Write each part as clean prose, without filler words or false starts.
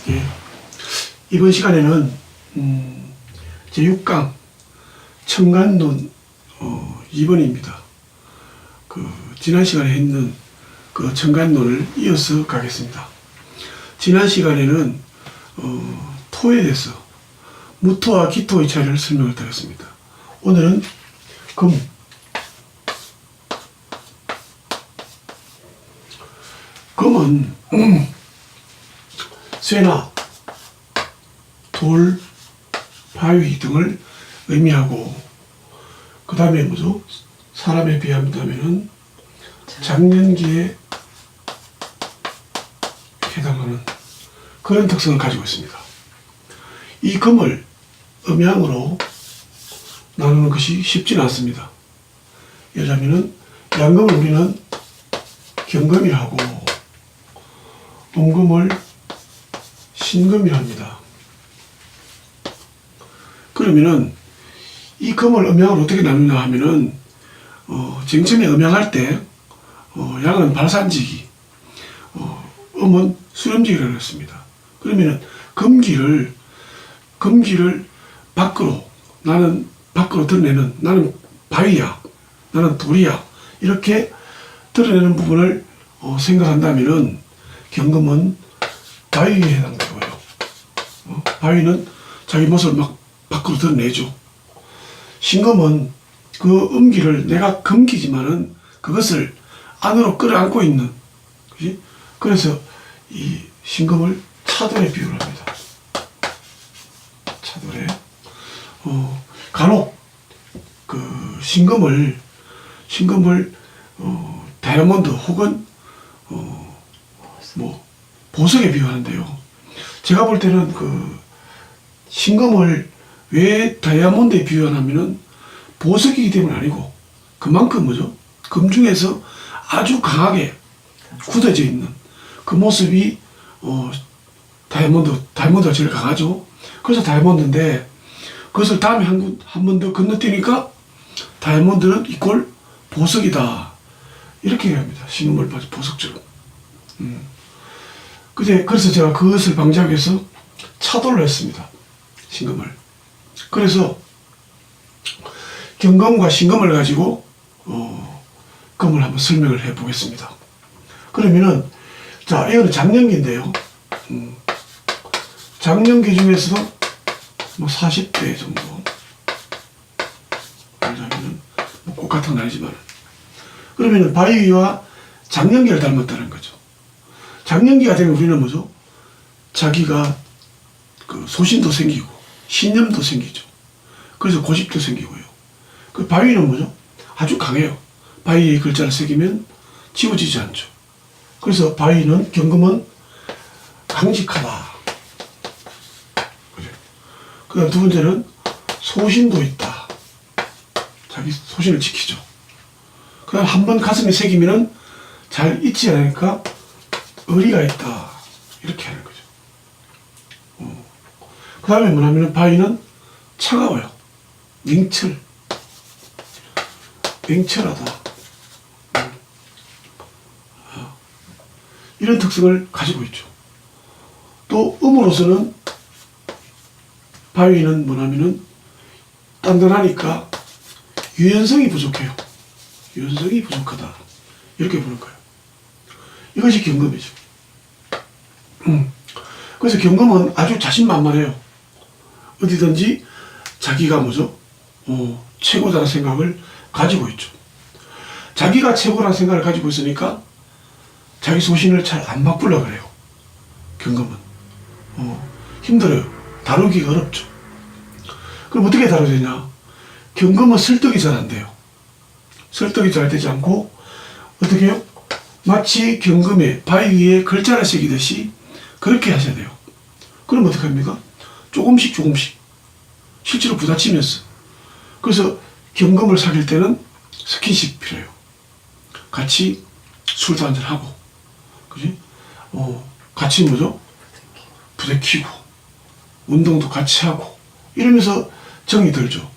예. 이번 시간에는 제6강 청간론 2번입니다. 지난 시간에 했는 그 청간론을 이어서 가겠습니다. 지난 시간에는 토에 대해서 무토와 기토의 차이를 설명을 드렸습니다. 오늘은 금은 쇠나 돌, 바위 등을 의미하고, 그 다음에 뭐죠? 사람에 비한다면은 장년기에 해당하는 그런 특성을 가지고 있습니다. 이 금을 음양으로 나누는 것이 쉽지는 않습니다. 예를 들면 양금을 우리는 경금이라고, 음금을 신금이라 합니다. 그러면은 이 금을 음양을 어떻게 나누냐 하면은 정점에 음양할 때 양은 발산지기, 음은 수렴지기라고 했습니다. 그러면은 금기를 밖으로, 나는 밖으로 드러내는, 나는 바위야, 나는 돌이야, 이렇게 드러내는 부분을 생각한다면은 경금은 바위에 해당되고요. 바위는 자기 모습을 막 밖으로 드러내죠. 신금은 그 음기를 내가 금기지만은 그것을 안으로 끌어안고 있는, 그치? 그래서 이 신금을 차돌에 비유를 합니다. 차돌에. 간혹 그 신금을 다이아몬드 혹은 보석에 비유하는데요. 제가 볼 때는 그 신금을 왜 다이아몬드에 비유하냐면은 보석이기 때문 아니고, 그만큼 뭐죠? 금 중에서 아주 강하게 굳어져 있는 그 모습이 다이아몬드가 제일 강하죠. 그래서 다이아몬드인데, 그것을 다음에 한 번 더 건너뛰니까 다이아몬드는 이꼴 보석이다, 이렇게 얘기합니다. 신금을 보석처럼. 그래서 제가 그것을 방지하기 위해서 차돌로 했습니다. 신금을. 그래서 경금과 신금을 가지고 금을 한번 설명을 해 보겠습니다. 그러면은, 자, 이거는 장년기인데요. 장년기 중에서도 40대 정도, 그러자면은 꼭 같은 건 아니지만, 그러면은 바위와 장년기를 닮았다는 거죠. 장년기가 되면 우리는 뭐죠? 자기가 그 소신도 생기고 신념도 생기죠. 그래서 고집도 생기고요. 그 바위는 뭐죠? 아주 강해요. 바위에 글자를 새기면 지워지지 않죠. 그래서 바위는, 경금은 강직하다. 그래. 그 다음 두 번째는 소신도 있다. 자기 소신을 지키죠. 그 다음 한 번 가슴에 새기면은 잘 잊지 않으니까 의리가 있다, 이렇게 하는 거죠. 그 다음에 뭐냐면 바위는 차가워요. 냉철하다. 이런 특성을 가지고 있죠. 또 음으로서는 바위는 뭐냐면은 단단하니까 유연성이 부족해요. 유연성이 부족하다, 이렇게 보는 거예요. 이것이 경금이죠. 그래서 경금은 아주 자신만만해요. 어디든지 자기가 뭐죠? 최고다라는 생각을 가지고 있죠. 자기가 최고라는 생각을 가지고 있으니까 자기 소신을 잘 안 바꾸려고 그래요. 경금은. 힘들어요. 다루기가 어렵죠. 그럼 어떻게 다뤄야 되냐? 경금은 설득이 잘 안 돼요. 설득이 잘 되지 않고, 어떻게 해요? 마치 경금에 바위 위에 글자를 새기듯이 그렇게 하셔야 돼요. 그럼 어떻게 합니까? 조금씩 실제로 부딪히면서. 그래서 경금을 사귈 때는 스킨십 필요해요. 같이 술도 한잔하고, 그지? 같이 뭐죠? 부대끼고 운동도 같이 하고 이러면서 정이 들죠.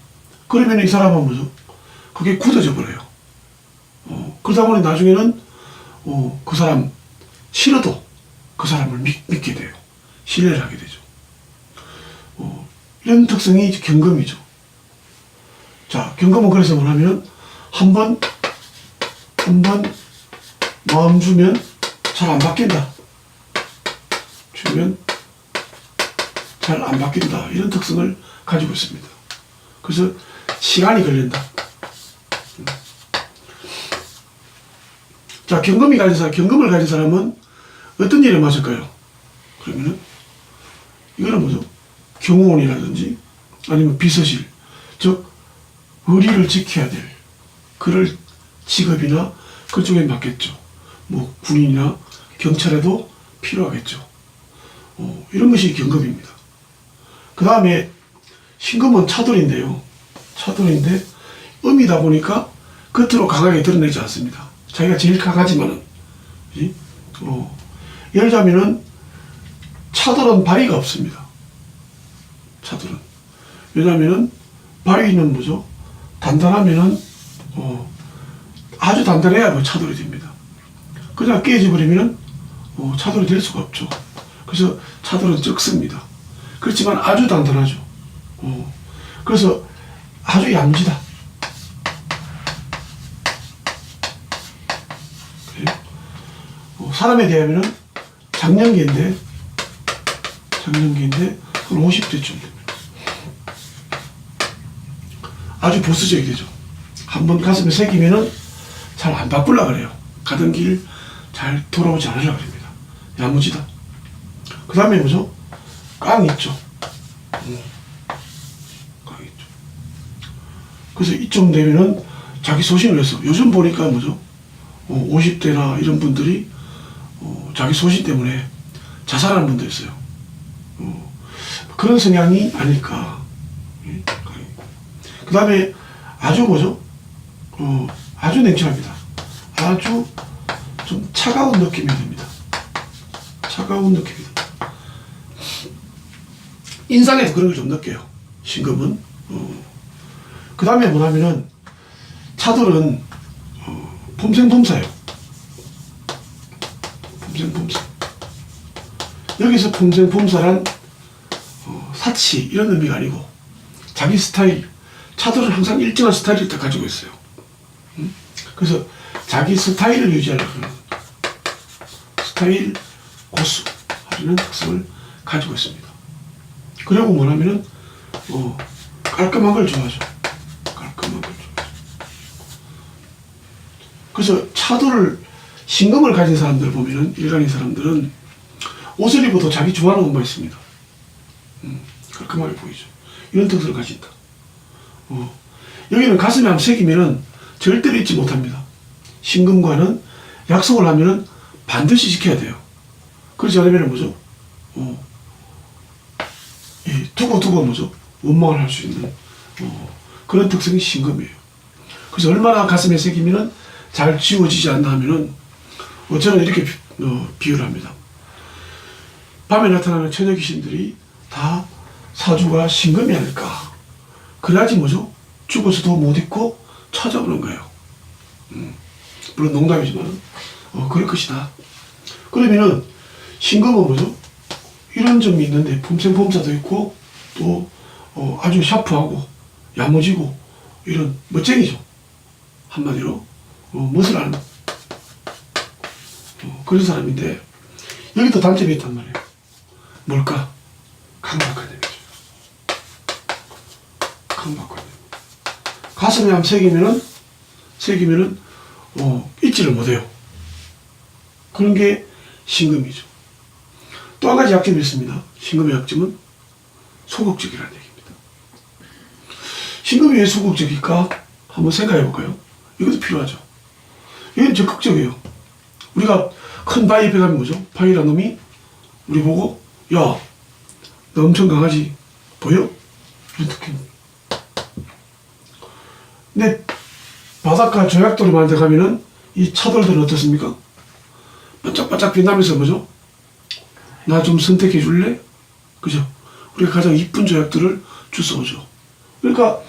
그러면 이 사람은 뭐죠? 그게 굳어져 버려요. 그러다 보니 나중에는 그 사람 싫어도 그 사람을 믿게 돼요. 신뢰를 하게 되죠. 이런 특성이 경금이죠. 자, 경금은 그래서 뭐냐면 한 번 마음 주면 잘 안 바뀐다. 주면 잘 안 바뀐다. 이런 특성을 가지고 있습니다. 그래서 시간이 걸린다. 자, 경금을 가진 사람은 어떤 일에 맞을까요? 그러면은 이거는 뭐죠? 경호원이라든지 아니면 비서실, 즉 의리를 지켜야 될 그럴 직업이나 그쪽에 맞겠죠. 뭐 군인이나 경찰에도 필요하겠죠. 이런 것이 경금입니다. 그 다음에 신금은 차돌인데요. 차돌인데 음이다 보니까 겉으로 강하게 드러내지 않습니다. 자기가 제일 강하지만은, 예를 들자면은 차돌은 발이가 없습니다. 차돌은. 왜냐면은 발이는 뭐죠? 단단하면은 아주 단단해야 뭐 차돌이 됩니다. 그냥 깨져버리면은 차돌이 될 수가 없죠. 그래서 차돌은 적습니다. 그렇지만 아주 단단하죠. 그래서 아주 얌지다. 사람에 대하면은 장년기인데 한 50대쯤 됩니다. 아주 보수적이 되죠. 한번 가슴에 새기면은 잘 안 바꾸려고 그래요. 가던 길 잘 돌아오지 않으려고 합니다. 야무지다. 그 다음에 뭐죠? 깡 있죠. 깡 있죠. 그래서 이쯤 되면은 자기 소신을 해서 요즘 보니까 뭐죠? 50대나 이런 분들이 자기 소신 때문에 자살하는 분도 있어요. 그런 성향이 아닐까. 그 다음에 아주 뭐죠? 아주 냉철합니다. 아주 좀 차가운 느낌이 듭니다. 차가운 느낌이다. 인상에도 그런 걸 좀 느껴요. 신금은. 그 다음에 뭐냐면은 차돌은 폼생폼사예요. 폼생폼사. 여기서 폼생폼사란 사치 이런 의미가 아니고 자기 스타일. 차돌은 항상 일정한 스타일을 다 가지고 있어요. 그래서 자기 스타일을 유지하려고 하는 스타일 고수 하는 특성을 가지고 있습니다. 그리고 뭐냐면은 깔끔한 걸 좋아하죠. 깔끔한 걸 좋아하죠. 그래서 차돌을 신금을 가진 사람들 보면은 일간인 사람들은 옷을 입어도 자기 좋아하는 옷만 있습니다. 깔끔하게 보이죠. 이런 특성을 가진다. 여기는 가슴에 한번 새기면은 절대로 잊지 못합니다. 신금과는 약속을 하면은 반드시 지켜야 돼요. 그렇지 않으면 뭐죠? 두고 뭐죠? 원망을 할 수 있는 그런 특성이 신금이에요. 그래서 얼마나 가슴에 새기면은 잘 지워지지 않나 하면은 저는 이렇게 비유를 합니다. 밤에 나타나는 처녀 귀신들이 다 사주가 신금이 아닐까. 그래야지 뭐죠? 죽어서도 못 잊고 찾아오는 거예요. 물론 농담이지만 그럴 것이다. 그러면은 신금은 뭐죠? 이런 점이 있는데 폼생폼사도 있고 또 아주 샤프하고 야무지고 이런 멋쟁이죠. 한마디로 멋을 아는 그런 사람인데 여기도 단점이 있단 말이에요. 뭘까? 강박관념이죠. 강박관념. 가슴에 한번 새기면은 잊지를 못해요. 그런 게 신금이죠. 또 한 가지 약점이 있습니다. 신금의 약점은 소극적이라는 얘기입니다. 신금이 왜 소극적일까? 한번 생각해 볼까요? 이것도 필요하죠. 이건 적극적이에요. 우리가 큰 바위 앞에 가면 뭐죠? 바위라는 놈이 우리 보고 야, 너 엄청 강하지? 보여? 이런 느낌. 근데 바닷가 조약돌이 많은 데 가면은 이 차돌들은 어떻습니까? 반짝반짝 빛나면서 뭐죠? 나 좀 선택해 줄래? 그죠? 우리가 가장 이쁜 조약들을 주워오죠. 그러니까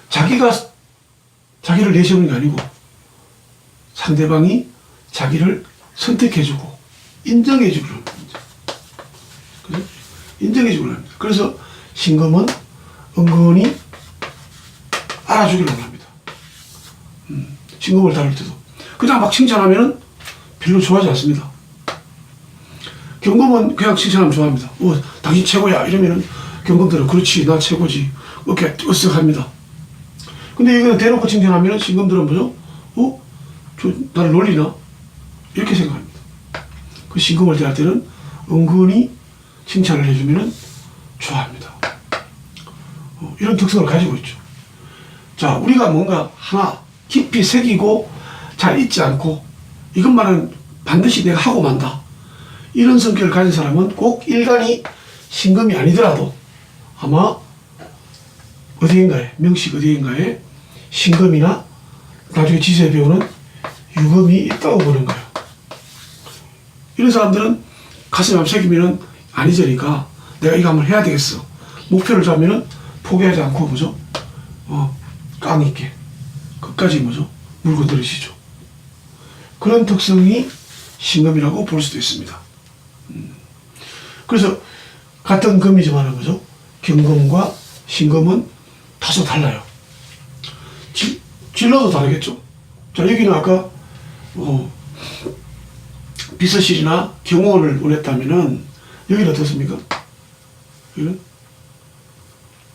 자기를 내세우는 게 아니고 상대방이 자기를 선택해주고 인정해주는 겁니다. 그죠? 인정해주기를 합니다. 그래서 신금은 은근히 알아주기를 합니다. 신금을 다룰 때도. 그냥 막 칭찬하면은 별로 좋아하지 않습니다. 경금은 그냥 칭찬하면 좋아합니다. 당신 최고야. 이러면은 경금들은 그렇지, 나 최고지. 이렇게 으쓱합니다. 근데 이거 대놓고 칭찬하면은 신금들은 뭐죠? 나를 놀리나? 이렇게 생각합니다. 그 신금을 대할 때는 은근히 칭찬을 해주면은 좋아합니다. 이런 특성을 가지고 있죠. 자, 우리가 뭔가 하나 깊이 새기고 잘 잊지 않고 이것만은 반드시 내가 하고 만다. 이런 성격을 가진 사람은 꼭 일간이 신금이 아니더라도 아마 어디인가에, 명식 어디인가에 신금이나 나중에 지수에 배우는 유금이 있다고 보는 거예요. 이런 사람들은 가슴에 한번 새기면은 안 잊으니까 내가 이거 한번 해야 되겠어. 목표를 잡으면은 포기하지 않고 뭐죠? 깡 있게 끝까지 뭐죠? 물고 들으시죠. 그런 특성이 신금이라고 볼 수도 있습니다. 그래서 같은 금이지만 뭐죠? 경금과 신금은 다소 달라요. 진로도 다르겠죠. 자, 여기는 아까 비서실이나 경호를 원했다면은 여기는 어떻습니까? 여기는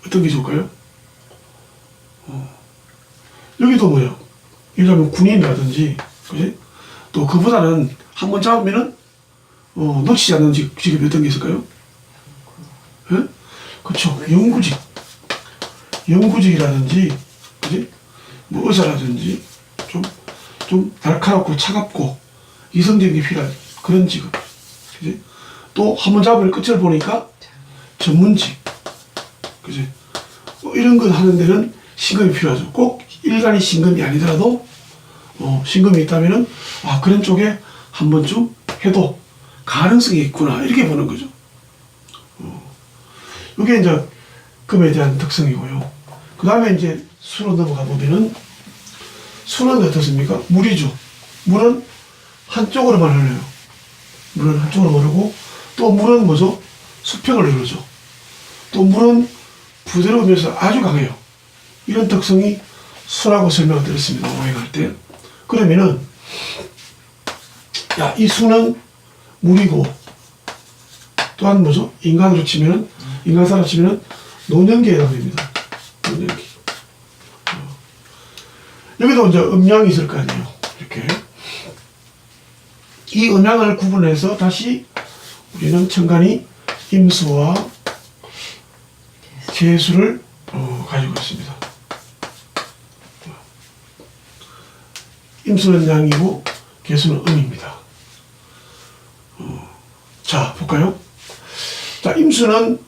어떤 게 좋을까요? 여기도 뭐예요? 이러면 군인이라든지, 그지? 또 그보다는 한번 잡으면은 놓치지 않는 직업이 어떤 게 있을까요? 예? 그렇죠. 영구직이라든지, 그지? 뭐 의사라든지 좀 날카롭고 차갑고 이성적인 게 필요한 그런 직업, 그지? 또 한번 잡으면 끝을 보니까 전문직, 그지? 이런 거 하는 데는 신금이 필요하죠. 꼭 일간이 신금이 아니더라도 신금이 있다면은 그런 쪽에 한 번쯤 해도 가능성이 있구나 이렇게 보는 거죠. 이게 이제 금에 대한 특성이고요. 그 다음에 이제 수로 넘어가 보면은 수는 어떻습니까? 물이죠. 물은 한쪽으로만 흘러요. 물은 한쪽으로 흐르고 또 물은 뭐죠? 수평을 흐르죠. 또 물은 부드러우면서 아주 강해요. 이런 특성이 수라고 설명을 드렸습니다. 오행할 때. 그러면은 이 수는 물이고 또한 뭐죠? 인간사로 치면은 노년기에 해당됩니다. 노년기. 여기도 이제 음양이 있을 거 아니에요. 이렇게. 이 음양을 구분해서 다시 우리는 천간이 임수와 계수를 가지고 있습니다. 임수는 양이고 계수는 음입니다. 자, 볼까요? 자, 임수는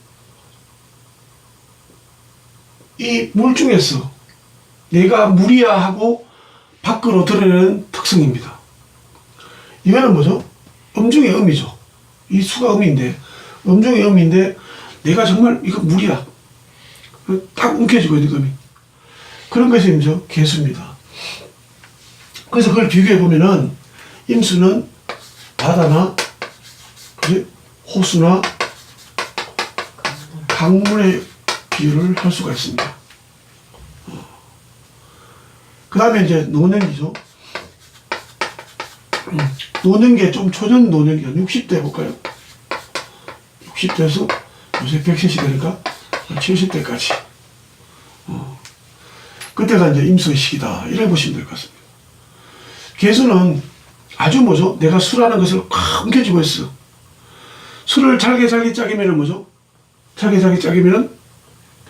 이 물 중에서 내가 물이야 하고 밖으로 드러내는 특성입니다. 이거는 뭐죠? 음중의 음이죠. 이 수가 음인데, 음중의 음인데, 내가 정말 이거 물이야. 딱 움켜쥐고 있는 음이. 그런 것이 뭐죠? 계수입니다. 그래서 그걸 비교해보면은, 임수는 바다나, 그지? 호수나, 강물의 비유를 할 수가 있습니다. 그 다음에 이제 노년기죠. 노년기에 좀 초전 노년기가 60대 해볼까요? 60대에서 요새 100세시 되니까 70대까지. 그때가 이제 임수의 시기다. 이렇게 보시면 될 것 같습니다. 계수는 아주 뭐죠? 내가 수라는 것을 확 움켜쥐고 있어. 수를 잘게 짜기면은 뭐죠? 잘게 짜기면은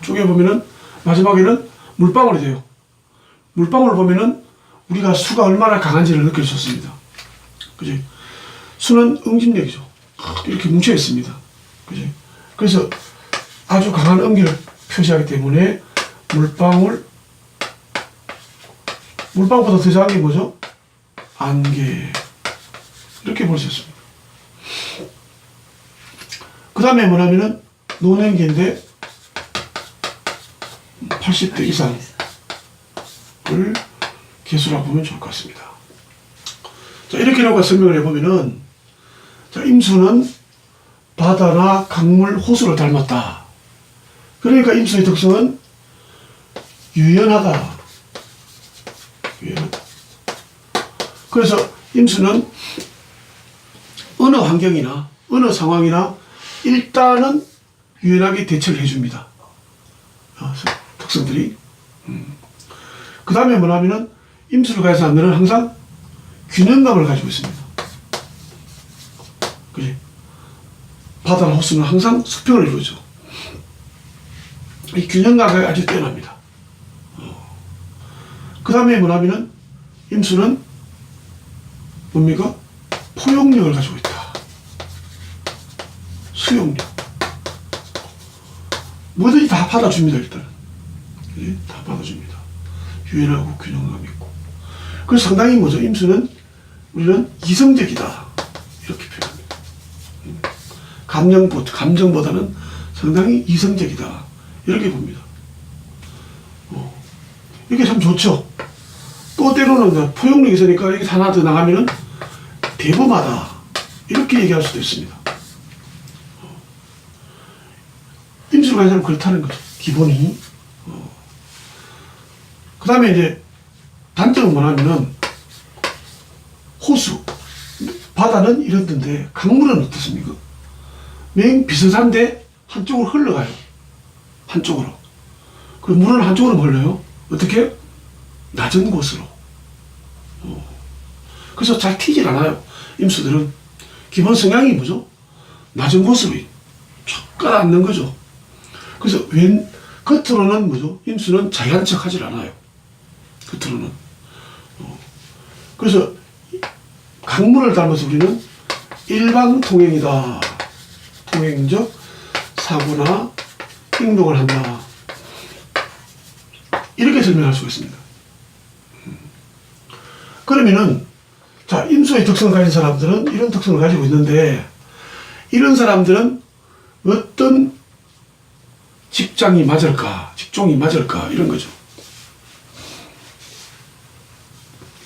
쪼개보면은 마지막에는 물방울이 돼요. 물방울을 보면은 우리가 수가 얼마나 강한지를 느낄 수 있습니다. 그지? 수는 응집력이죠. 이렇게 뭉쳐 있습니다. 그지? 그래서 아주 강한 응기를 표시하기 때문에 물방울보다 더 작은 게 뭐죠? 안개. 이렇게 볼 수 있습니다. 그 다음에 뭐냐면은 노년기인데 80대 이상을 계수라고 보면 좋을 것 같습니다. 자, 이렇게 놓고 설명을 해보면은, 자, 임수는 바다나 강물, 호수를 닮았다. 그러니까 임수의 특성은 유연하다. 유연하다. 그래서 임수는 어느 환경이나 어느 상황이나 일단은 유연하게 대처를 해줍니다. 특성들이. 그 다음에 뭐냐면은 임수를 가진 사람들은 항상 균형감을 가지고 있습니다. 그지? 바다나 호수는 항상 수평을 이루죠. 이 균형감이 아주 뛰어납니다. 그 다음에 뭐냐면은 임수는 뭡니까? 포용력을 가지고 있다. 수용력. 뭐든지 다 받아줍니다, 일단. 예? 다 받아줍니다. 유연하고 균형감 있고. 그래서 상당히 뭐죠? 임수는 우리는 이성적이다. 이렇게 표현합니다. 감정보다는 상당히 이성적이다. 이렇게 봅니다. 이게 참 좋죠. 또 때로는 포용력이 있으니까 이렇게 하나 더 나가면은 대범하다. 이렇게 얘기할 수도 있습니다. 임수를 가진 사람은 그렇다는 거죠. 기본이. 그 다음에 이제 단점은 뭐냐면은 호수, 바다는 이런데 강물은 어떻습니까? 매우 비슷한데 한쪽으로 흘러가요. 한쪽으로. 그 물은 한쪽으로 흘러요. 어떻게? 낮은 곳으로. 그래서 잘 튀질 않아요. 임수들은. 기본 성향이 뭐죠? 낮은 곳으로 쫙 깔아앉는 거죠. 그래서 겉으로는 뭐죠? 임수는 잘난 척 하질 않아요. 겉으로는. 그래서 강물을 닮아서 우리는 일방통행이다. 통행적 사고나 행동을 한다. 이렇게 설명할 수가 있습니다. 그러면은 자, 임수의 특성을 가진 사람들은 이런 특성을 가지고 있는데 이런 사람들은 어떤 직종이 맞을까 이런 거죠.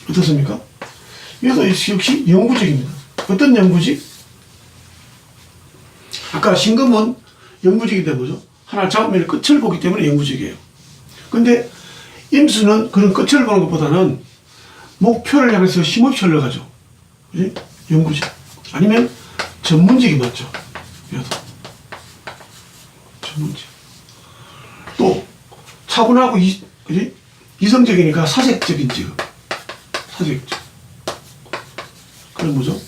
어떻습니까? 이것도 역시 영구직입니다. 어떤 영구직? 아까 신금은 영구직인데 뭐죠? 하나 잡으면 끝을 보기 때문에 영구직이에요. 근데 임수는 그런 끝을 보는 것보다는 목표를 향해서 힘없이 흘러가죠. 그지? 영구직. 아니면 전문직이 맞죠. 이것도. 전문직. 또 차분하고 그지? 이성적이니까 사색적인 직업. 사색적. 그건 뭐죠?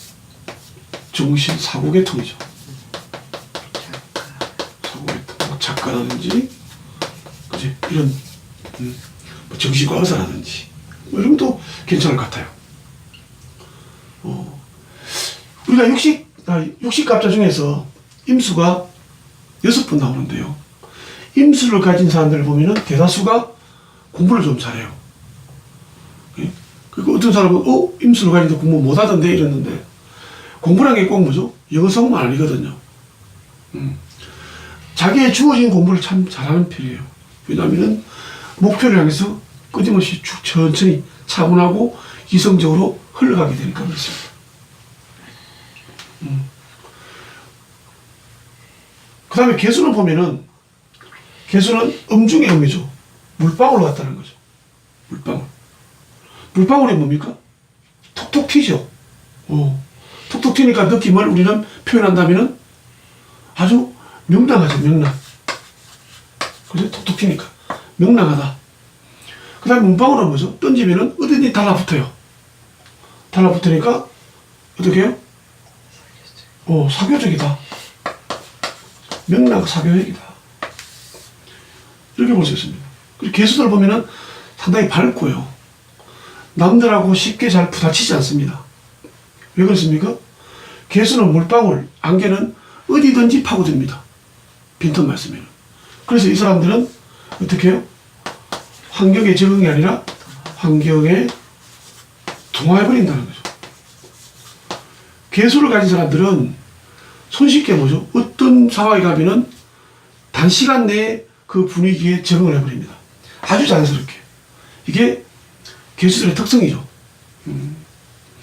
정신 사고계통이죠. 사고계통. 뭐 작가라든지 그지? 이런 뭐 정신과 의사라든지 뭐 이런 것도 괜찮을 것 같아요. 우리가 육식갑자 중에서 임수가 6분 나오는데요. 임수를 가진 사람들을 보면은 대다수가 공부를 좀 잘해요. 그리고 어떤 사람은 임수를 가지는데 공부 못하던데 이랬는데 공부란 게 꼭 뭐죠? 영어성만 아니거든요. 자기의 주어진 공부를 참 잘하는 편이에요. 왜냐하면 목표를 향해서 끊임없이 쭉 천천히 차분하고 이성적으로 흘러가게 되니까 그렇습니다. 그 다음에 개수를 보면은 개수는 음중의 음이죠. 물방울 같다는 거죠. 물방울. 물방울이 뭡니까? 톡톡 튀죠. 톡톡 튀니까 느낌을 우리는 표현한다면은 아주 명랑하죠. 명랑. 그죠? 톡톡 튀니까 명랑하다. 그 다음에 문방울은 뭐죠? 던지면은 어디든지 달라붙어요. 달라붙으니까 어떻게 해요? 사교적이다. 명랑 사교적이다. 이렇게 볼 수 있습니다. 그리고 개수들 보면은 상당히 밝고요. 남들하고 쉽게 잘 부딪히지 않습니다. 왜 그렇습니까? 개수는 물방울, 안개는 어디든지 파고듭니다. 빈틈 말씀에는. 그래서 이 사람들은 어떻게 해요? 환경에 적응이 아니라 환경에 동화해버린다는 거죠. 개수를 가진 사람들은 손쉽게 뭐죠? 어떤 상황에 가면은 단시간 내에 그 분위기에 적응을 해버립니다. 아주 자연스럽게. 이게 개수들의 특성이죠.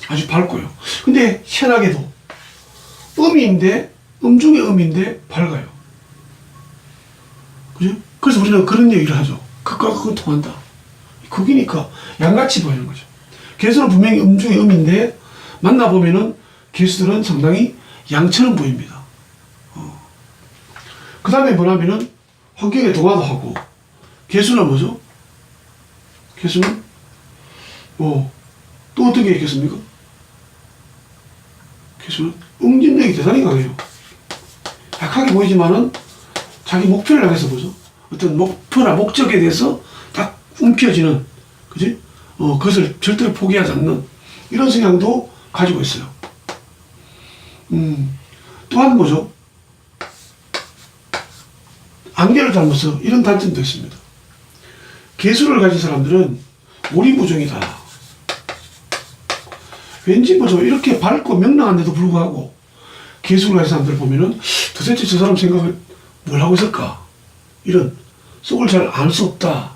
아주 밝고요. 근데 희한하게도 음인데 중에 음인데 밝아요. 그죠? 그래서 우리는 그런 얘기를 하죠. 극과 극은 통한다. 극이니까 양같이 보이는 거죠. 개수는 분명히 중에 음인데 만나보면은 개수들은 상당히 양처럼 보입니다. 그 다음에 뭐냐면은 환경에 동화도 하고, 개수는 뭐죠? 개수는 또 어떤 게 있겠습니까? 개수는 응집력이 대단히 강해요. 약하게 보이지만은 자기 목표를 향해서 보죠. 어떤 목표나 목적에 대해서 딱 움켜쥐는, 그지? 그것을 절대로 포기하지 않는 이런 성향도 가지고 있어요. 또한 뭐죠? 안개를 닮아서 이런 단점도 있습니다. 개수를 가진 사람들은 오리무중이다. 왠지 뭐죠? 이렇게 밝고 명랑한데도 불구하고 개수를 가진 사람들을 보면은 도대체 저 사람 생각을 뭘 하고 있을까? 이런 속을 잘 알 수 없다.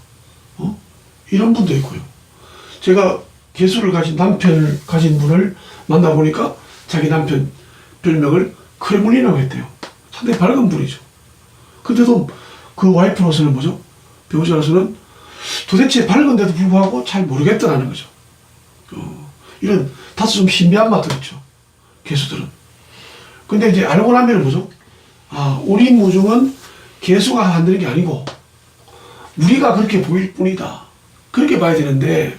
이런 분도 있고요. 제가 개수를 가진 남편을 가진 분을 만나보니까 자기 남편 별명을 크레물린이라고 했대요. 상당히 밝은 분이죠. 근데도 그 와이프로서는 뭐죠? 배우자로서는 도대체 밝은데도 불구하고 잘 모르겠다라는 거죠. 이런 다소 좀 신비한 맛도 있죠. 개수들은. 근데 이제 알고 나면 뭐죠? 오리무중은 개수가 만드는 게 아니고 우리가 그렇게 보일 뿐이다. 그렇게 봐야 되는데,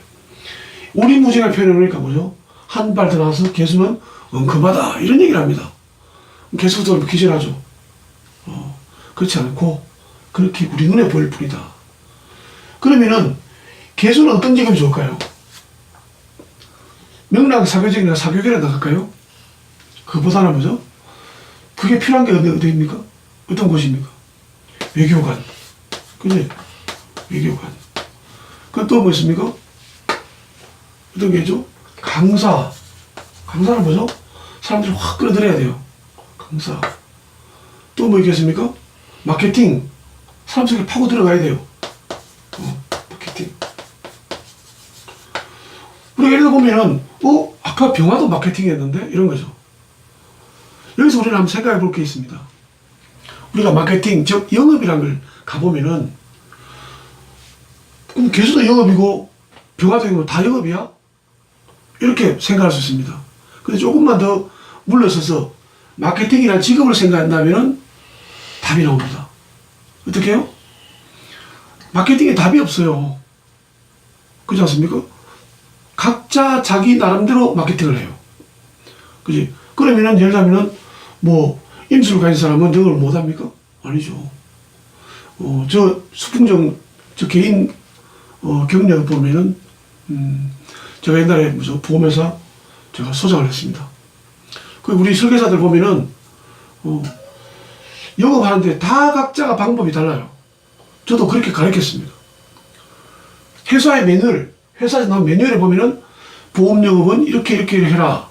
오리무중을 표현하니까 뭐죠? 한 발 더 나와서 개수는 엉큼하다. 이런 얘기를 합니다. 개수도 기절하죠. 그렇지 않고 그렇게 우리 눈에 보일 뿐이다. 그러면은 개수는 어떤 직업이 좋을까요? 명랑 사교적이나 사교계를 나갈까요? 그보다는 뭐죠? 그게 필요한 게 어디입니까? 어떤 곳입니까? 외교관. 그지? 외교관. 그 또 뭐 있습니까? 어떤 게죠? 강사. 강사는 뭐죠? 사람들을 확 끌어들여야 돼요. 강사. 또 뭐 있겠습니까? 마케팅. 사람 속에 파고 들어가야 돼요. 마케팅. 우리가 예를 들어 보면은, 아까 병화도 마케팅이었는데? 이런 거죠. 여기서 우리는 한번 생각해 볼 게 있습니다. 우리가 마케팅, 즉, 영업이라는 걸 가보면은, 그럼 개수도 영업이고, 병화도 영업이고, 다 영업이야? 이렇게 생각할 수 있습니다. 근데 조금만 더 물러서서, 마케팅이라는 직업을 생각한다면은, 답이 나옵니다. 어떻게 해요? 마케팅에 답이 없어요. 그렇지 않습니까? 각자 자기 나름대로 마케팅을 해요. 그지? 그러면은, 예를 들면은, 임수를 가진 사람은 영어를 못합니까? 아니죠. 저 개인, 경력을 보면은, 제가 옛날에 보험회사 제가 소장을 했습니다. 우리 설계사들 보면은, 영업하는데 다 각자가 방법이 달라요. 저도 그렇게 가르쳤습니다. 회사의 매뉴얼, 회사에서 나온 매뉴얼에 보면은 보험 영업은 이렇게 해라.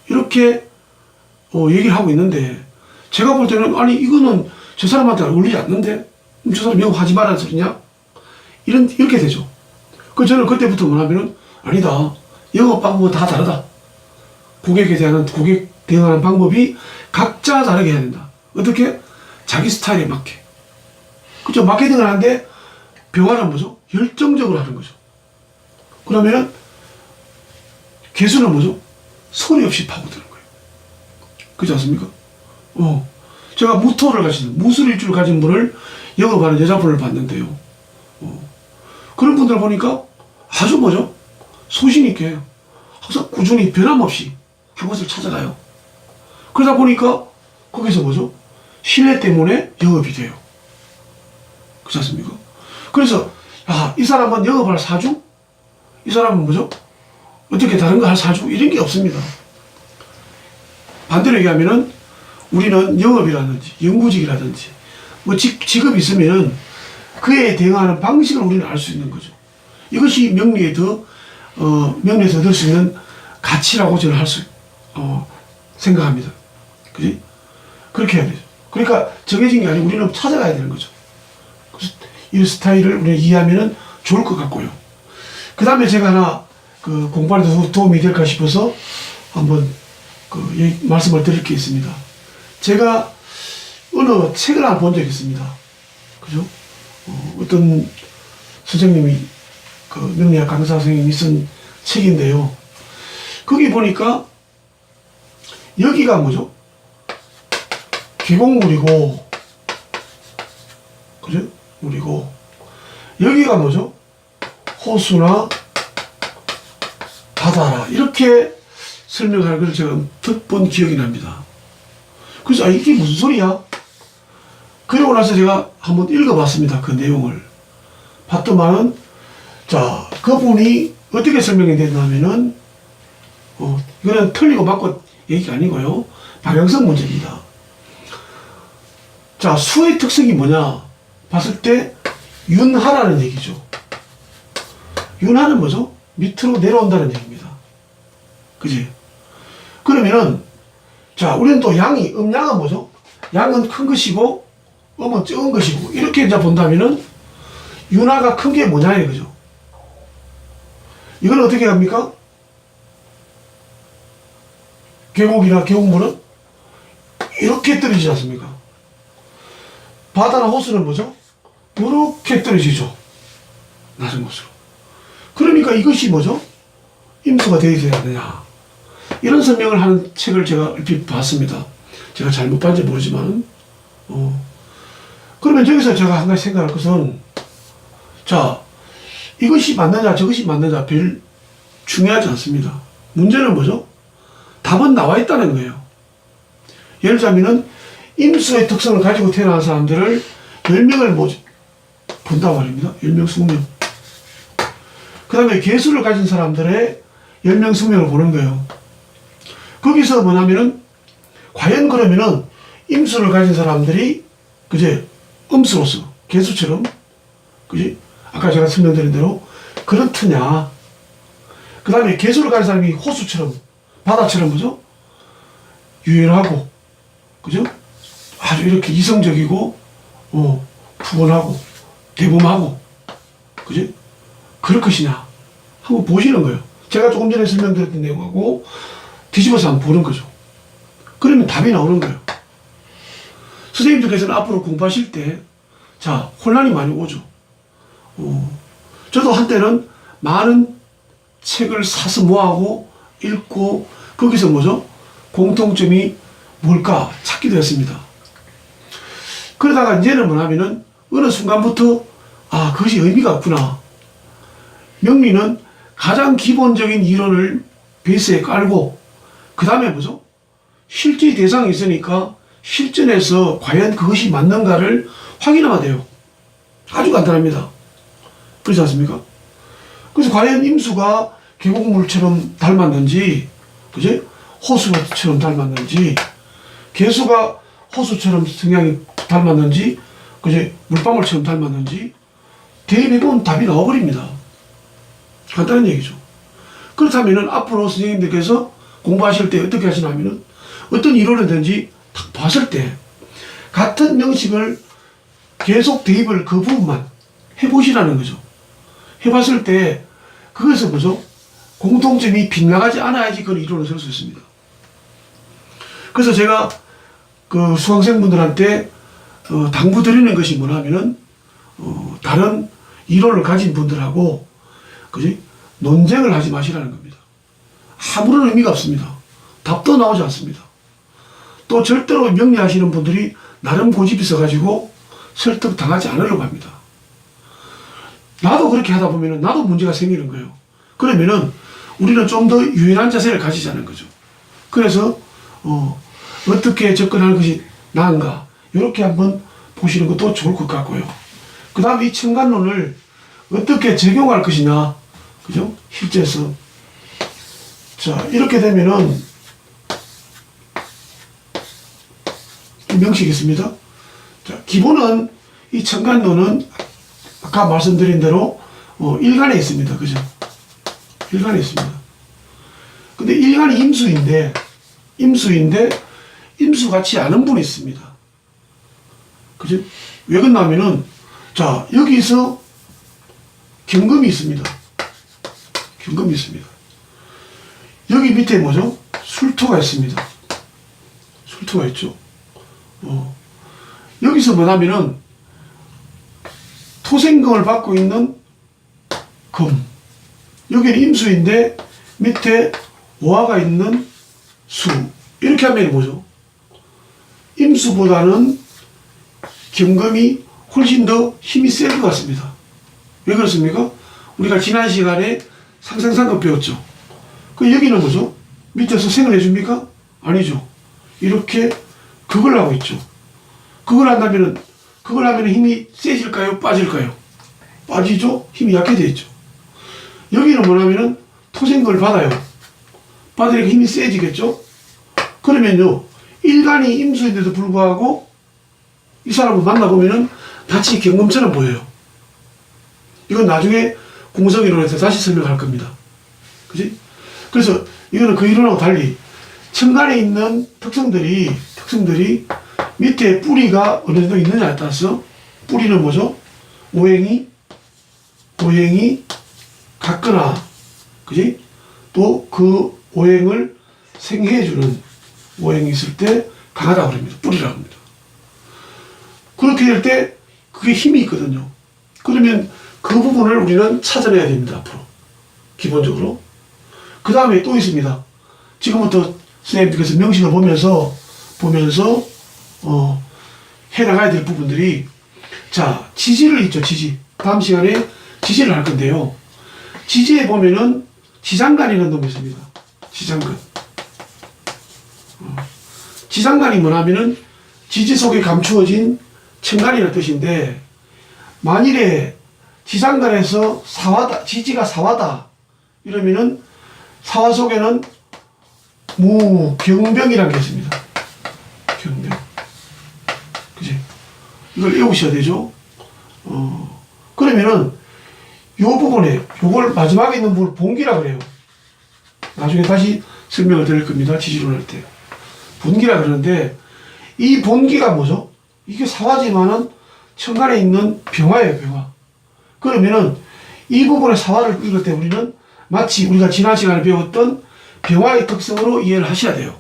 이렇게 얘기를 하고 있는데, 제가 볼 때는 아니 이거는 저 사람한테 어울리지 않는데 저 사람 영업하지 말라는 소리냐? 이렇게 되죠. 저는 그때부터 뭐냐면은 아니다. 영업 방법은 다 다르다. 고객에 대응하는 방법이 각자 다르게 해야 된다. 어떻게? 자기 스타일에 맞게. 그죠? 마케팅을 하는데 병화는 뭐죠? 열정적으로 하는 거죠. 그러면은 개수는 뭐죠? 소리 없이 파고드는 거예요. 그렇지 않습니까? 제가 무술일주를 가진 분을 영업하는 여자분을 봤는데요. 그런 분들 보니까 아주 뭐죠? 소신있게 항상 꾸준히 변함없이 한 곳을 찾아가요. 그러다 보니까 거기서 뭐죠? 신뢰 때문에 영업이 돼요. 그렇지 않습니까? 그래서 이 사람은 영업할 사주? 이 사람은 뭐죠? 어떻게 다른 거 할 사주? 이런 게 없습니다. 반대로 얘기하면은 우리는 영업이라든지 연구직이라든지 직업이 있으면 그에 대응하는 방식을 우리는 알 수 있는 거죠. 이것이 명리에서 얻을 수 있는 가치라고 저는 생각합니다. 그지? 그렇게 해야 되죠. 그러니까 정해진 게 아니고 우리는 찾아가야 되는 거죠. 그래서 이 스타일을 우리가 이해하면 좋을 것 같고요. 그 다음에 제가 하나 공부하는 데 도움이 될까 싶어서 한번 말씀을 드릴 게 있습니다. 제가 어느 책을 하나 본 적이 있습니다. 그죠? 어떤 선생님이, 그 명리학 강사 선생님이 쓴 책인데요. 거기 보니까 여기가 뭐죠? 계곡물이고, 그죠? 물이고, 여기가 뭐죠? 호수나 바다라. 이렇게 설명할 걸 제가 언뜻 본 기억이 납니다. 그래서, 아, 이게 무슨 소리야? 그러고 나서 제가 한번 읽어봤습니다. 그 내용을. 봤더만은, 자, 그분이 어떻게 설명이 됐냐면은, 이거는 틀리고 맞고 얘기가 아니고요. 방향성 문제입니다. 자, 수의 특성이 뭐냐? 봤을 때, 윤하라는 얘기죠. 윤하는 뭐죠? 밑으로 내려온다는 얘기입니다. 그지? 그러면은, 자, 우리는 또 양이, 음양은 뭐죠? 양은 큰 것이고, 음은 적은 것이고, 이렇게 이제 본다면은, 윤하가 큰 게 뭐냐, 이거죠. 이걸 어떻게 합니까? 계곡이나 계곡물은 이렇게 떨어지지 않습니까? 바다나 호수는 뭐죠? 이렇게 떨어지죠. 낮은 곳으로. 그러니까 이것이 뭐죠? 임수가 되어 있어야 되냐. 이런 설명을 하는 책을 제가 얼핏 봤습니다. 제가 잘못 봤는지 모르지만, 그러면 여기서 제가 한 가지 생각할 것은, 자, 이것이 맞느냐, 저것이 맞느냐, 별 중요하지 않습니다. 문제는 뭐죠? 답은 나와 있다는 거예요. 예를 들자면은, 임수의 특성을 가지고 태어난 사람들을 10명을 본단 말입니다. 10명, 20명. 그 다음에 개수를 가진 사람들의 10명, 20명을 보는 거예요. 거기서 뭐냐면은, 과연 그러면은, 임수를 가진 사람들이, 그제, 음수로서, 개수처럼, 그지? 아까 제가 설명드린 대로, 그렇느냐. 그 다음에 개수를 가진 사람이 호수처럼, 바다처럼, 뭐죠? 유연하고, 그죠? 아주 이렇게 이성적이고, 푸근하고, 대범하고, 그지? 그럴 것이냐. 한번 보시는 거예요. 제가 조금 전에 설명드렸던 내용하고 뒤집어서 한번 보는 거죠. 그러면 답이 나오는 거예요. 선생님들께서는 앞으로 공부하실 때, 자, 혼란이 많이 오죠. 저도 한때는 많은 책을 사서 모아고 읽고 거기서 뭐죠? 공통점이 뭘까 찾기도 했습니다. 그러다가 이제는 뭐냐면은 어느 순간부터 아, 그것이 의미가 없구나. 명리는 가장 기본적인 이론을 베이스에 깔고 그 다음에 뭐죠? 실제 대상이 있으니까 실전에서 과연 그것이 맞는가를 확인하면 돼요. 아주 간단합니다. 그렇지 않습니까? 그래서 과연 임수가 계곡물처럼 닮았는지, 그지? 호수처럼 닮았는지, 개수가 호수처럼 성향이 닮았는지, 그지? 물방울처럼 닮았는지, 대입해보면 답이 나와버립니다. 간단한 얘기죠. 그렇다면은 앞으로 선생님들께서 공부하실 때 어떻게 하시냐면은 어떤 이론이든지 딱 봤을 때 같은 명식을 계속 대입을 그 부분만 해보시라는 거죠. 해봤을 때 그것에서 뭐죠? 공통점이 빗나가지 않아야지 그런 이론을 쓸 수 있습니다. 그래서 제가 그 수강생분들한테 당부드리는 것이 뭐냐면은 다른 이론을 가진 분들하고 그지? 논쟁을 하지 마시라는 겁니다. 아무런 의미가 없습니다. 답도 나오지 않습니다. 또 절대로 명리하시는 분들이 나름 고집이 있어가지고 설득 당하지 않으려고 합니다. 나도 그렇게 하다 보면 나도 문제가 생기는 거예요. 그러면은 우리는 좀 더 유연한 자세를 가지자는 거죠. 그래서 어떻게 접근하는 것이 나은가 이렇게 한번 보시는 것도 좋을 것 같고요. 그 다음에 이 청간론을 어떻게 적용할 것이냐, 그죠? 실제에서. 자, 이렇게 되면은, 명식이 있습니다. 자, 기본은, 이 청간론은, 아까 말씀드린 대로, 일간에 있습니다. 그죠? 일간에 있습니다. 근데 일간이 임수인데, 임수 같지 않은 분이 있습니다. 그죠? 왜 그러냐면은, 자, 여기서 경금이 있습니다. 경금이 있습니다. 여기 밑에 뭐죠? 술토가 있습니다. 술토가 있죠. 여기서 뭐냐면은 토생금을 받고 있는 금, 여기는 임수인데 밑에 오화가 있는 수, 이렇게 하면 뭐죠? 임수보다는 경금이 훨씬 더 힘이 센 것 같습니다. 왜 그렇습니까? 우리가 지난 시간에 상생상급 배웠죠. 그 여기는 뭐죠? 밑에서 생을 해줍니까? 아니죠. 이렇게 극을 하고 있죠. 극을 하면 힘이 세질까요? 빠질까요? 빠지죠? 힘이 약해져 있죠. 여기는 뭐냐면은 토생금을 받아요. 받으니까 힘이 세지겠죠? 그러면요, 일간이 임수인데도 불구하고 이 사람을 만나보면은 마치 경금처럼 보여요. 이건 나중에 공성이론에서 다시 설명할 겁니다. 그지? 그래서 이거는 그 이론하고 달리 천간에 있는 특성들이 밑에 뿌리가 어느 정도 있느냐에 따라서, 뿌리는 뭐죠? 오행이 같거나, 그지? 또 그 오행을 생해주는 오행이 있을 때 강하다고 합니다. 뿌리라고 합니다. 그렇게 될 때 그게 힘이 있거든요. 그러면 그 부분을 우리는 찾아내야 됩니다. 앞으로 기본적으로. 그 다음에 또 있습니다. 지금부터 선생님께서 명식을 보면서 해나가야 될 부분들이, 자, 지지를 있죠. 지지. 다음 시간에 지지를 할 건데요. 지지에 보면은 지장간이라는 놈이 있습니다. 지장간. 지장간이 뭐냐면은 지지 속에 감추어진 천간이라는 뜻인데, 만일에 지장간에서 사화다, 지지가 사화다 이러면은 사화 속에는 무경병이라는 게 있습니다. 경병. 그지? 이걸 외우셔야 되죠. 그러면은 요 부분에, 요걸 마지막에 있는 부분을 본기라 그래요. 나중에 다시 설명을 드릴 겁니다. 지지론 할 때. 본기라 그러는데, 이 본기가 뭐죠? 이게 사화지만은 천간에 있는 병화예요, 병화. 그러면은 이 부분의 사화를 읽을 때 우리는 마치 우리가 지난 시간에 배웠던 병화의 특성으로 이해를 하셔야 돼요.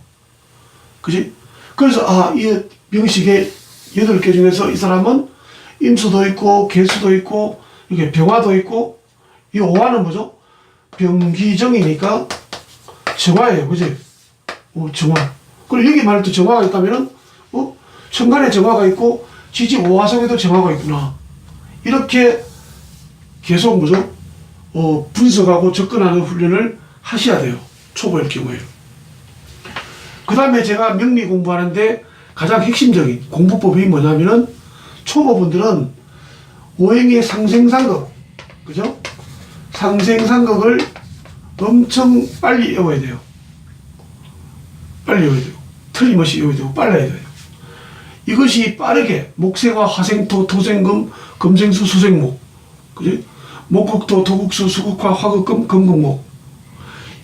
그지? 그래서, 이 명식의 8개 중에서 이 사람은 임수도 있고, 개수도 있고, 이게 병화도 있고, 이 오화는 뭐죠? 병기정이니까 정화예요. 그지? 정화. 그리고 여기 말할 때 정화가 있다면은, 천간에 정화가 있고, 지지 오화 속에도 정화가 있구나. 이렇게 계속 뭐죠? 분석하고 접근하는 훈련을 하셔야 돼요. 초보일 경우에. 그 다음에 제가 명리 공부하는데 가장 핵심적인 공부법이 뭐냐면은, 초보분들은 오행의 상생상극, 그죠? 상생상극을 엄청 빨리 외워야 돼요. 빨리 외워야 돼요. 틀림없이 외워야 되고 빨라야 돼요. 이것이 빠르게 목생화, 화생토, 토생금, 금생수, 수생목, 그지? 목국토, 토국수, 수국화, 화극금, 금국목.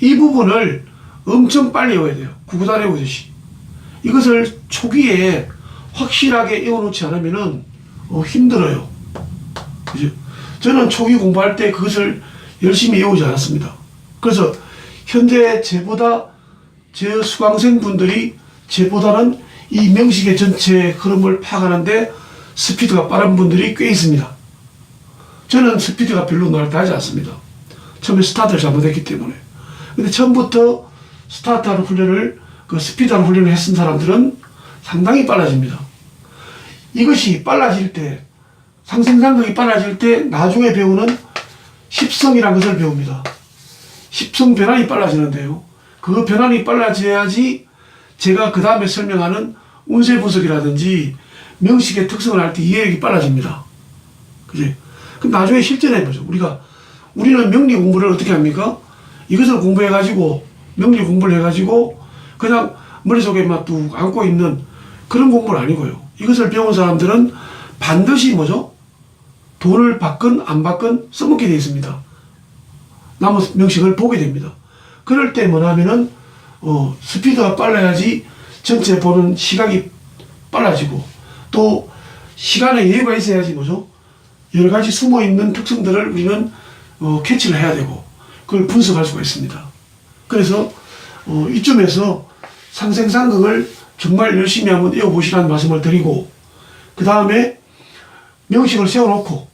이 부분을 엄청 빨리 외워야 돼요. 구구단 외우듯이. 이것을 초기에 확실하게 외워놓지 않으면은 힘들어요. 그죠? 저는 초기 공부할 때 그것을 열심히 외우지 않았습니다. 그래서 현재 저보다 제 수강생분들이 저보다는 이 명식의 전체 흐름을 파악하는데 스피드가 빠른 분들이 꽤 있습니다. 저는 스피드가 별로 노력하지 않습니다. 처음에 스타트를 잘못했기 때문에. 근데 처음부터 스타트하는 훈련을, 그 스피드하는 훈련을 했은 사람들은 상당히 빨라집니다. 이것이 빨라질 때, 상생상극이 빨라질 때 나중에 배우는 십성이라는 것을 배웁니다. 십성 변환이 빨라지는데요. 그 변환이 빨라져야지 제가 그 다음에 설명하는 운세 분석이라든지 명식의 특성을 할 때 이해력이 빨라집니다. 그지? 그럼 나중에 실전해보죠. 우리는 명리 공부를 어떻게 합니까? 이것을 공부해가지고, 명리 공부를 해가지고, 그냥 머릿속에만 뚝 안고 있는 그런 공부는 아니고요. 이것을 배운 사람들은 반드시 뭐죠? 돈을 받건 안 받건 써먹게 되어 있습니다. 남은 명식을 보게 됩니다. 그럴 때 뭐냐면은, 스피드가 빨라야지 전체 보는 시각이 빨라지고, 또 시간에 여유가 있어야지 뭐죠? 여러 가지 숨어 있는 특성들을 우리는 캐치를 해야 되고, 그걸 분석할 수가 있습니다. 그래서 이쯤에서 상생상극을 정말 열심히 한번 외워보시라는 말씀을 드리고, 그 다음에 명식을 세워놓고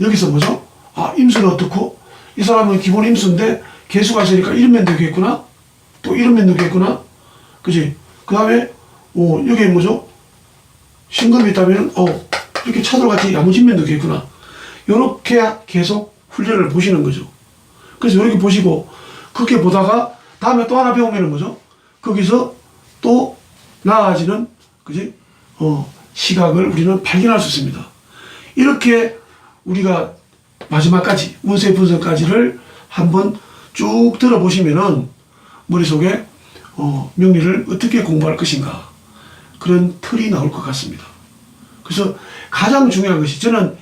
여기서 뭐죠? 아, 임수는 어떻고, 이 사람은 기본 임수인데 개수가 있으니까 이런 면도 있겠구나, 또 이런 면도 있겠구나, 그지? 그 다음에 여기에 뭐죠? 신금이 있다면 이렇게 차돌같이 야무진 면도 있겠구나. 이렇게 계속 훈련을 보시는 거죠. 그래서 이렇게 보시고, 그렇게 보다가 다음에 또 하나 배우면 뭐죠? 거기서 또 나아지는, 그지? 시각을 우리는 발견할 수 있습니다. 이렇게 우리가 마지막까지, 운세 분석까지를 한번 쭉 들어보시면은 머릿속에 명리를 어떻게 공부할 것인가, 그런 틀이 나올 것 같습니다. 그래서 가장 중요한 것이, 저는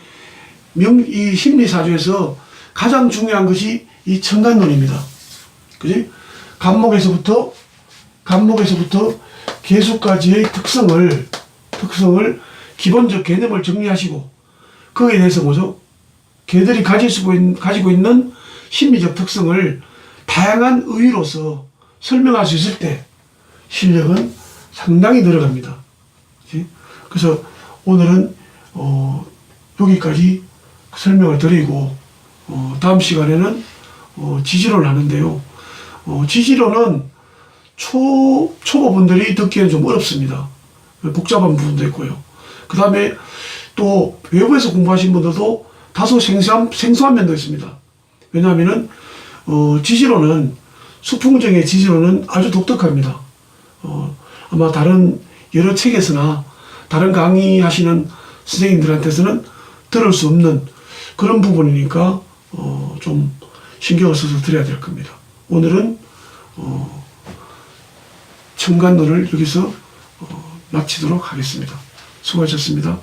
이 심리사주에서 가장 중요한 것이 이 천간론입니다. 그지? 간목에서부터 개수까지의 특성을 기본적 개념을 정리하시고, 거기에 대해서 뭐죠? 개들이 가지고 있는 심리적 특성을 다양한 의의로서 설명할 수 있을 때 실력은 상당히 늘어갑니다. 그치? 그래서 오늘은 여기까지 설명을 드리고, 다음 시간에는 지지론을 하는데요. 지지론은 초보분들이 듣기에는 좀 어렵습니다. 복잡한 부분도 있고요. 그 다음에 또 외부에서 공부하신 분들도 다소 생소한 면도 있습니다. 왜냐하면은 지지론은, 수풍정의 지지론은 아주 독특합니다. 아마 다른 여러 책에서나 다른 강의하시는 선생님들한테서는 들을 수 없는 그런 부분이니까 좀 신경을 써서 드려야 될 겁니다. 오늘은 천간론을 여기서 마치도록 하겠습니다. 수고하셨습니다.